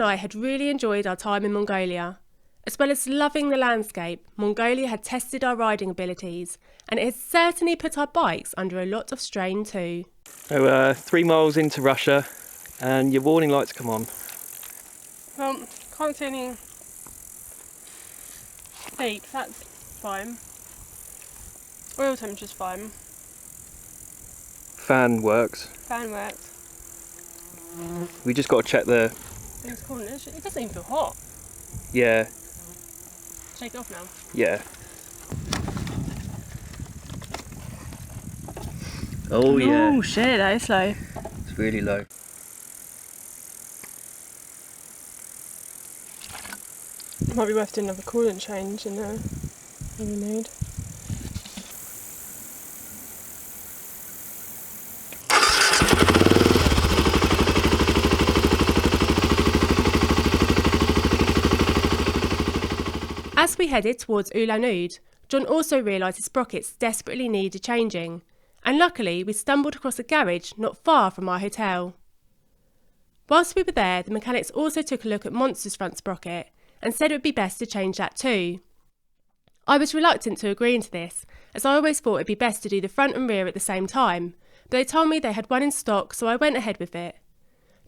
and I had really enjoyed our time in Mongolia. As well as loving the landscape, Mongolia had tested our riding abilities, and it has certainly put our bikes under a lot of strain too. So 3 miles into Russia, and your warning lights come on. Well, can't see any beeps, that's fine. Oil temperature's fine. Fan works. Fan works. We just got to check the... It's cool. It doesn't even feel hot. Yeah. Shake it off now. Yeah. Oh yeah. Oh shit, that is slow. It's really low. Might be worth doing another coolant change in there. Maybe need. As we headed towards Ulan, John also realised his sprockets desperately needed changing, and luckily we stumbled across a garage not far from our hotel. Whilst we were there, the mechanics also took a look at Monster's front sprocket and said it would be best to change that too. I was reluctant to agree to this, as I always thought it'd be best to do the front and rear at the same time, but they told me they had one in stock, so I went ahead with it.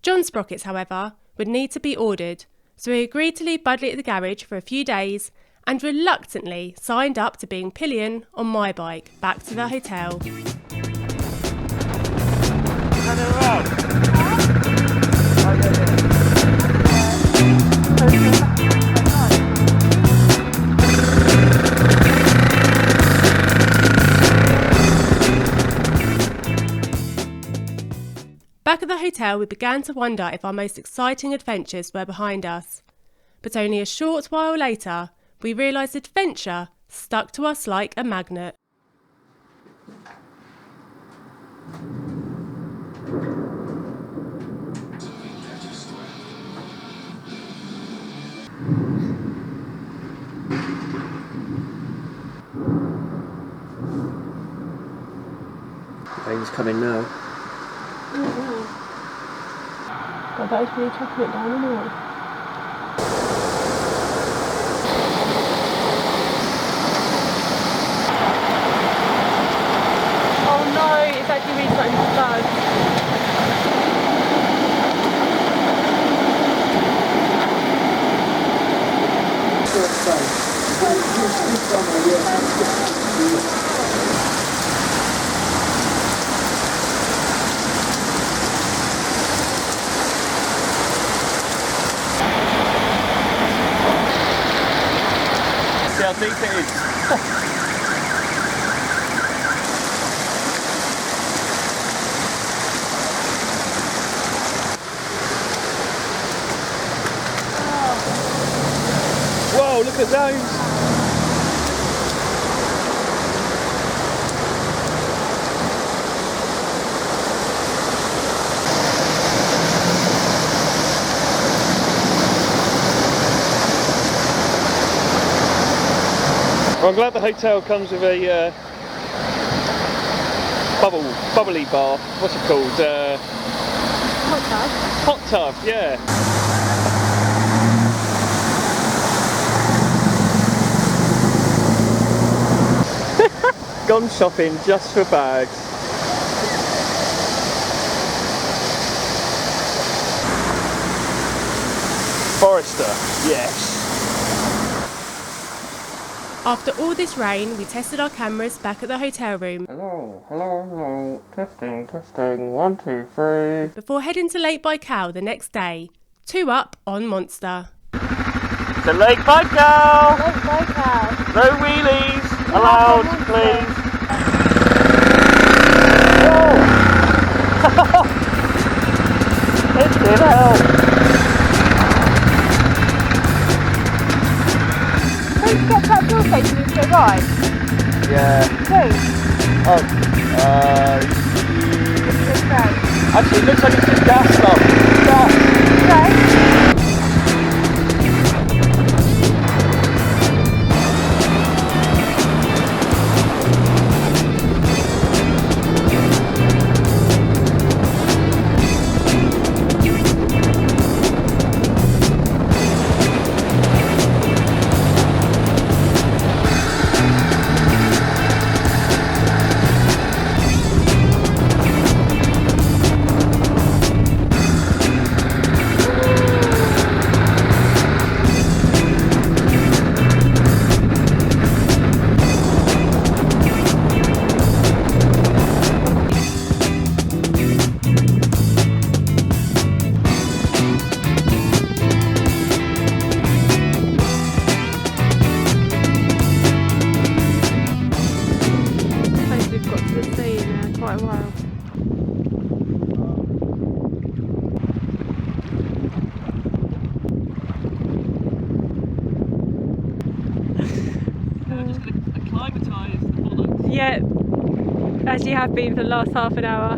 John's sprockets, however, would need to be ordered, so we agreed to leave Budley at the garage for a few days and reluctantly signed up to being pillion on my bike back to the hotel. Back at the hotel, we began to wonder if our most exciting adventures were behind us. But only a short while later, we realised adventure stuck to us like a magnet. Rain's coming now. God, that is really chucking it down anyway. Oh no, it's actually really starting to flood. See how deep it is. Whoa, look at those! Well, I'm glad the hotel comes with a bubbly bath. What's it called? Hot tub. Hot tub, yeah. Gone shopping just for bags. Forester, yes. After all this rain, we tested our cameras back at the hotel room. Hello. Testing. 1, 2, 3. Before heading to Lake Baikal the next day. 2 up on Monster. To Lake Baikal! Lake Baikal. No wheelies allowed, please. Whoa! It's in hell. Don't get that fuel station to go right. Yeah. Please. Oh. Actually, it looks like it's just gas stuff. Gas. Okay. Yeah, as you have been for the last half an hour.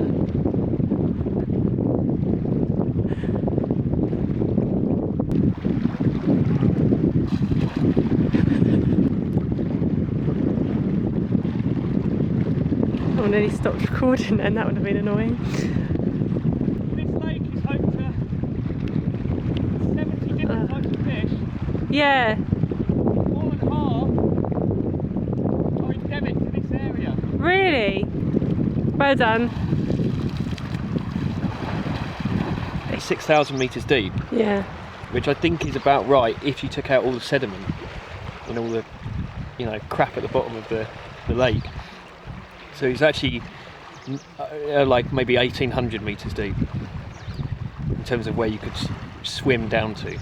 I nearly stopped recording then, that would have been annoying. This lake is home to 70 different types of fish. Yeah. More than half are endemic to this area. Really? Well done. It's 6,000 metres deep, Yeah. which I think is about right if you took out all the sediment and all the, crap at the bottom of the lake. So it's actually like maybe 1,800 metres deep in terms of where you could swim down to.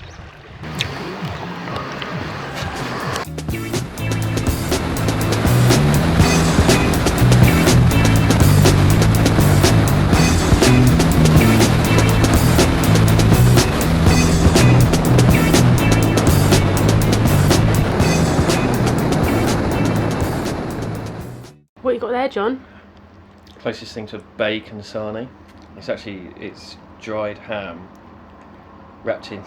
What you got there, John? Closest thing to bacon sarnie. It's dried ham wrapped in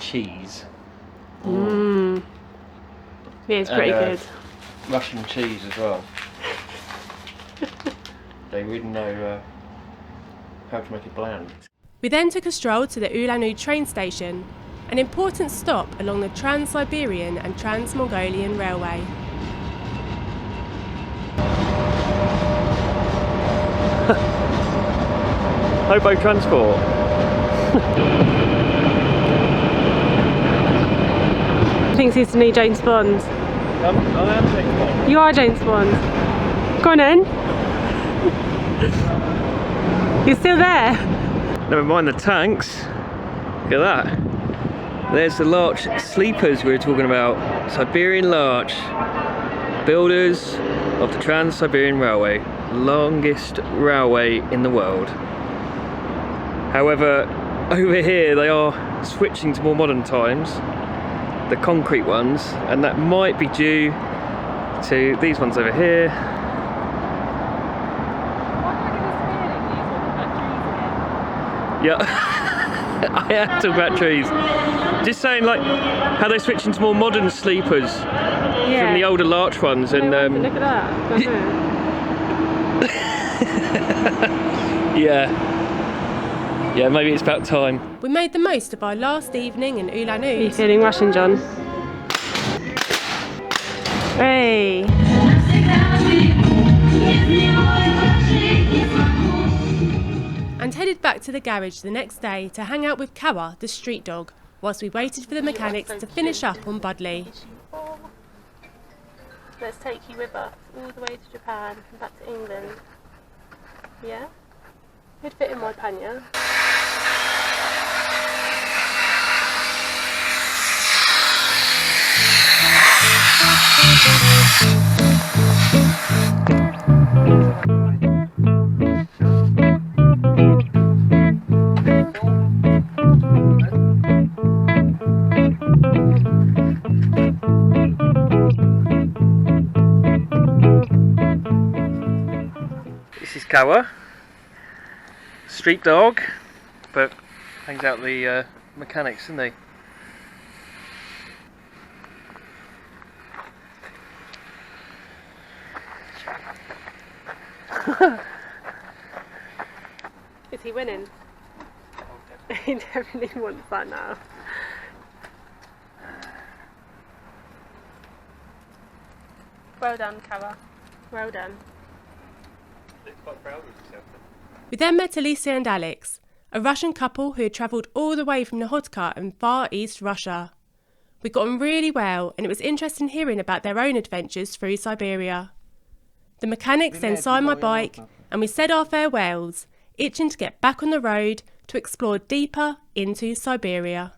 cheese. Mmm. Yeah, it's pretty good. Russian cheese as well. They really know how to make it bland. We then took a stroll to the Ulan train station, an important stop along the Trans-Siberian and Trans-Mongolian Railway. Hobo transport. I think it's new James Bond. I am James Bond. You are James Bond. Go on then. You're still there? Never mind the tanks. Look at that. There's the larch sleepers we were talking about. Siberian larch. Builders of the Trans-Siberian Railway. Longest railway in the world. However, over here they are switching to more modern times, the concrete ones, and that might be due to these ones over here. Yeah, I am talking about trees. Just saying, like, how they're switching to more modern sleepers from the older larch ones, and look at that. Yeah, maybe it's about time. We made the most of our last evening in Ulan. Are you feeling Russian, John? Hey! And headed back to the garage the next day to hang out with Kawa, the street dog, whilst we waited for the mechanics to finish up on Budley. Let's take you with us all the way to Japan and back to England. Yeah? It'd fit in my pannier. This is Kawa, street dog, but hangs out the mechanics, doesn't he? Is he winning? He definitely wants that now. Well done, Kawa. Well done. Quite proud of yourself. We then met Alicia and Alex, a Russian couple who had travelled all the way from Nahodka in Far East Russia. We got on really well, and it was interesting hearing about their own adventures through Siberia. The mechanics then signed my bike, and we said our farewells, itching to get back on the road to explore deeper into Siberia.